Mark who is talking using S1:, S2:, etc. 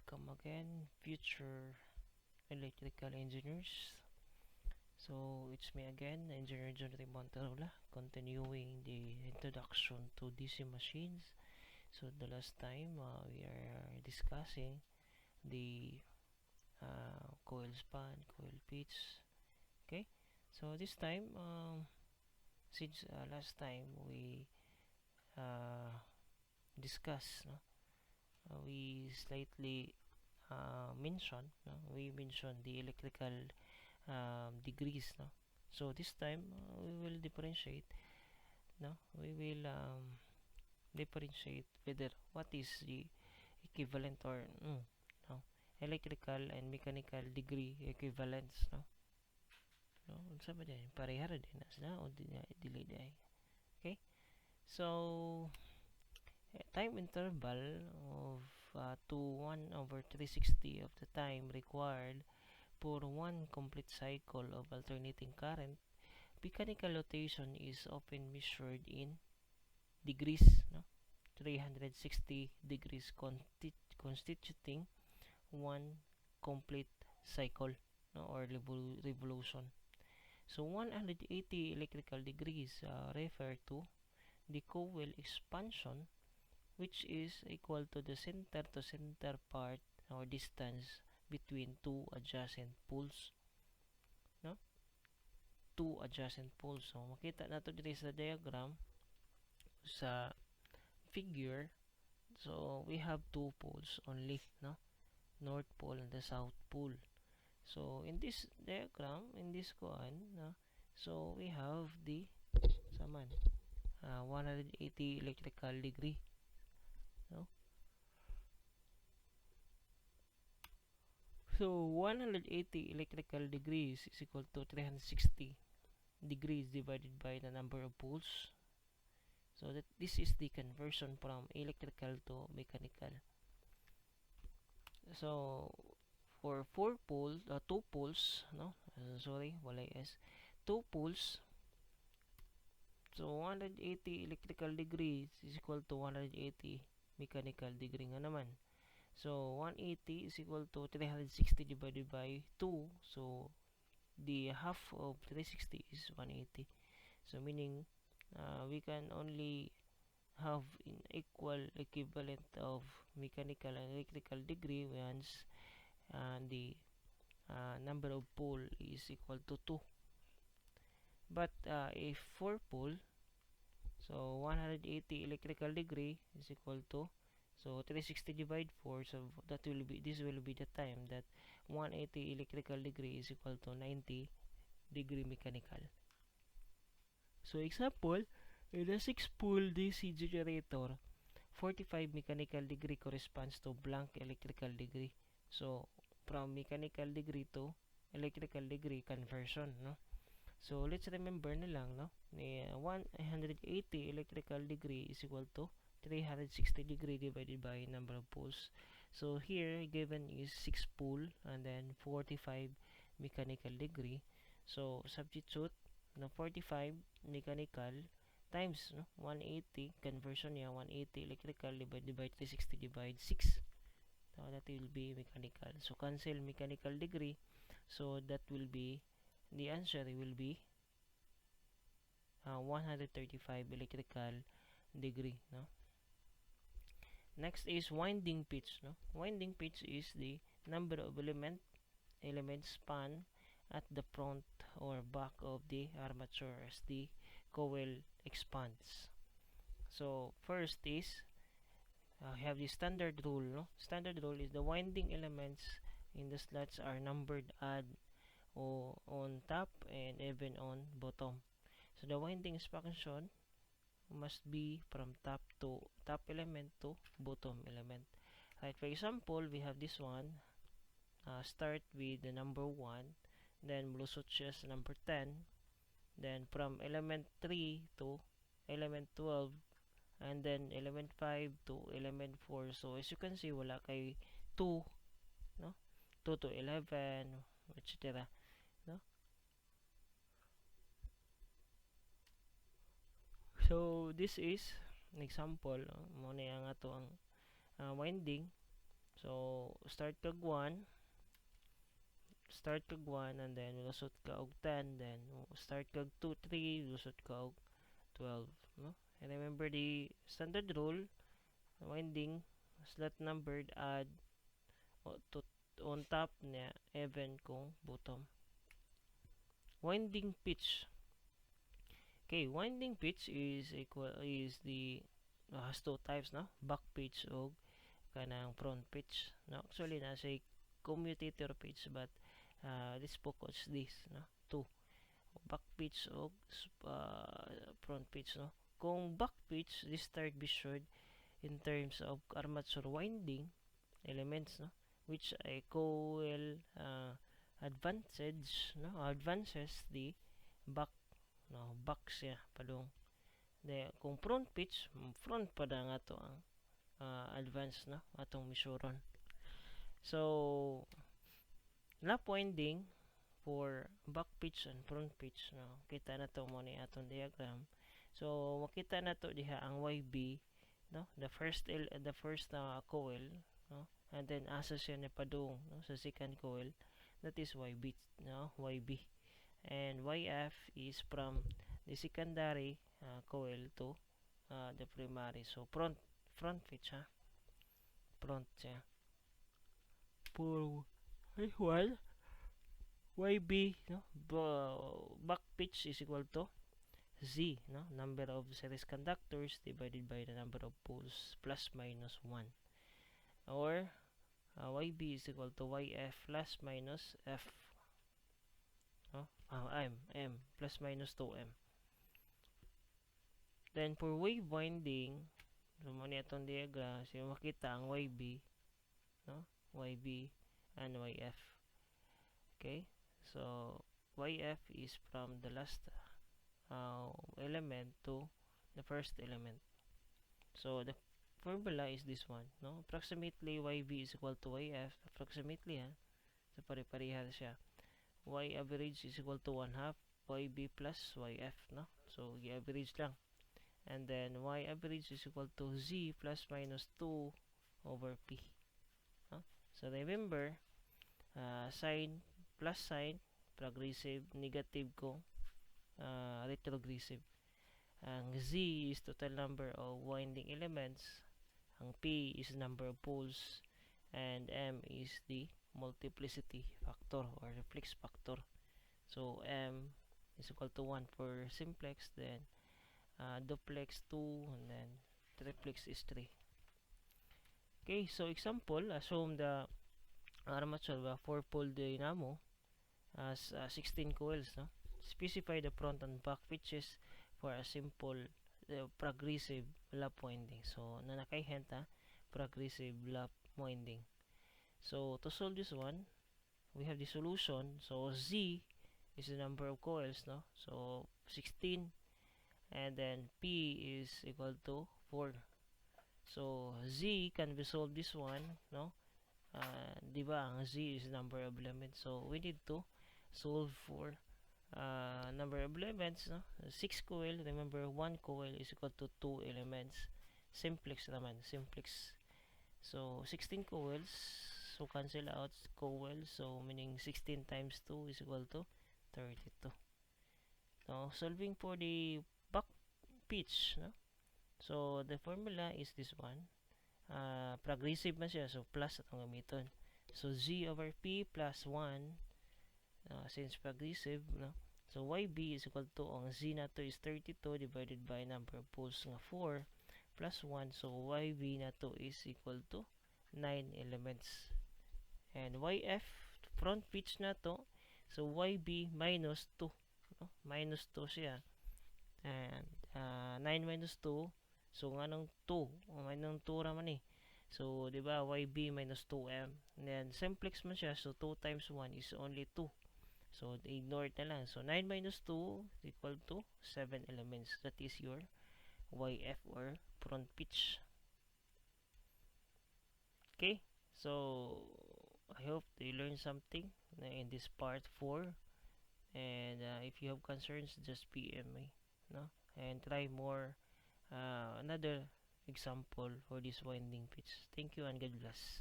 S1: welcome again, future electrical engineers. So it's me again, Engineer John Montarola, continuing the introduction to DC machines. So the last time we are discussing the coil span, coil pitch. Okay, so this time, since last time we uh, discussed, no? We slightly we mentioned the electrical degrees, no? So this time we will differentiate, no? We will differentiate whether what is the equivalent or no, electrical and mechanical degree equivalence, no? No, unsa ba din? Pareha ra din na o dili day. Okay? So time interval of to 1 over 360 of the time required for one complete cycle of alternating current. Mechanical rotation is often measured in degrees, no? 360 degrees constituting one complete cycle, no? Or revolution. So 180 electrical degrees refer to the coil expansion, which is equal to the center to center part or distance between two adjacent poles, no? Two adjacent poles. So makita nato diri sa diagram sa figure. So we have two poles only, no? North pole and the south pole. So in this diagram, in this koan, no? So we have the saman 180 electrical degree, no? So 180 electrical degrees is equal to 360 degrees divided by the number of poles. So that this is the conversion from electrical to mechanical. So for two poles, no? Sorry, wala s. Two poles. So 180 electrical degrees is equal to 180 mechanical degree nga naman. So 180 is equal to 360 divided by 2. So the half of 360 is 180. So meaning we can only have an equal equivalent of mechanical and electrical degree once the number of pole is equal to 2. But if 4 pole, so 180 electrical degree is equal to, so 360 divide 4, so that will be, this will be the time that 180 electrical degree is equal to 90 degree mechanical. So example, in a 6 pole DC generator, 45 mechanical degree corresponds to blank electrical degree. So from mechanical degree to electrical degree conversion, no? So let's remember na lang, no? 180 electrical degree is equal to 360 degree divided by number of poles. So here given is 6 pole and then 45 mechanical degree. So substitute na 45 mechanical times, no, 180 conversion niya 180 electrical divided by 360 divide 6. So that will be mechanical. So cancel mechanical degree. So that will be, the answer will be 135 electrical degree, no? Next is winding pitch, no? Winding pitch is the number of elements span at the front or back of the armature as the coil expands. So first is have the standard rule, no? Standard rule is the winding elements in the slots are numbered on top and even on bottom. So the winding expansion must be from top element to bottom element. Right, for example, we have this one. Start with the number 1, then Bluetooth number 10, then from element 3 to element 12, and then element 5 to element 4. So as you can see, wala kay 2, no? 2 to 11, etc. No? So this is an example, mo na ang ato ang winding. So start kag 1, and then lusot ka og 10, then start kag 2 3, lusot ka og 12, no? And remember the standard rule, winding slot numbered, add to on top niya even kung bottom. Winding pitch. Okay, winding pitch is the has two types, no? Back pitch o kanang front pitch. No, actually na say commutator pitch, but let's focus this, no? Two, back pitch o front pitch, no? Kung back pitch, this start measured in terms of armature winding elements, no? Which ay coil advances the back, no? Back siya padung. De kung front pitch, front pa da nga to ang advance, no? Atong misuron. So lap winding for back pitch and front pitch, no? Kita na to mo ni atong diagram. So makita na to diha ang YB, no? The first coil, no? And then asa siya ni padung, no? Sa second coil, that is YB, no? YB. And YF is from the secondary coil to the primary. So front pitch, ha? Front siya. For while YB, no? Back pitch is equal to Z, no? Number of series conductors divided by the number of poles plus minus 1. Or YB is equal to YF plus minus F, no? M plus minus 2M. Then for wave winding, so mo ni atong diagram, so makita ang YB, no? YB and YF. Okay? So YF is from the last element to the first element. So the formula is this one, no? Approximately YB is equal to YF, approximately, ha? So pare-pareha siya. Y average is equal to 1/2 YB plus YF, no? So i-average lang. And then Y average is equal to Z plus minus 2 over P, no? So remember, sign plus sign, progressive, negative ko retrogressive. Ang Z is total number of winding elements, ang P is number of poles, and M is the multiplicity factor or reflex factor. So M is equal to 1 for simplex, then duplex 2, and then triplex is 3. Okay, so example, assume the armature 4-pole dynamo as 16 coils, no? Specify the front and back pitches for a simple progressive lap winding. So nanakay henta progressive lap winding. So to solve this one, we have the solution. So Z is the number of coils, no? So 16, and then P is equal to 4. So Z can be solved this one, no? Diba ang Z is number of elements, so we need to solve for number of elements, no? 6 coil, remember 1 coil is equal to 2 elements. Simplex naman, simplex. So 16 coils, so cancel out coils, so meaning 16 times 2 is equal to 32. Now solving for the back pitch, no? So the formula is this one. Progressive man siya, so plus atong gamiton. So Z over P plus 1, since progressive, no? So YB is equal to, ang Z na to is 32 divided by number of poles nga 4 plus 1, so YB na to is equal to 9 elements. And YF, front pitch na to, so YB minus 2, no? Minus 2 siya. And 9 minus 2, so nganong 2, nganong 2 raman eh. So diba YB minus 2M, and then simplex man siya, so 2 times 1 is only 2, so ignore it na lang. So 9 minus 2 is equal to 7 elements. That is your YF or front pitch. Okay, so I hope you learned something in this part 4, and if you have concerns, just PM me, no? And try more another example for this winding pitch. Thank you and God bless.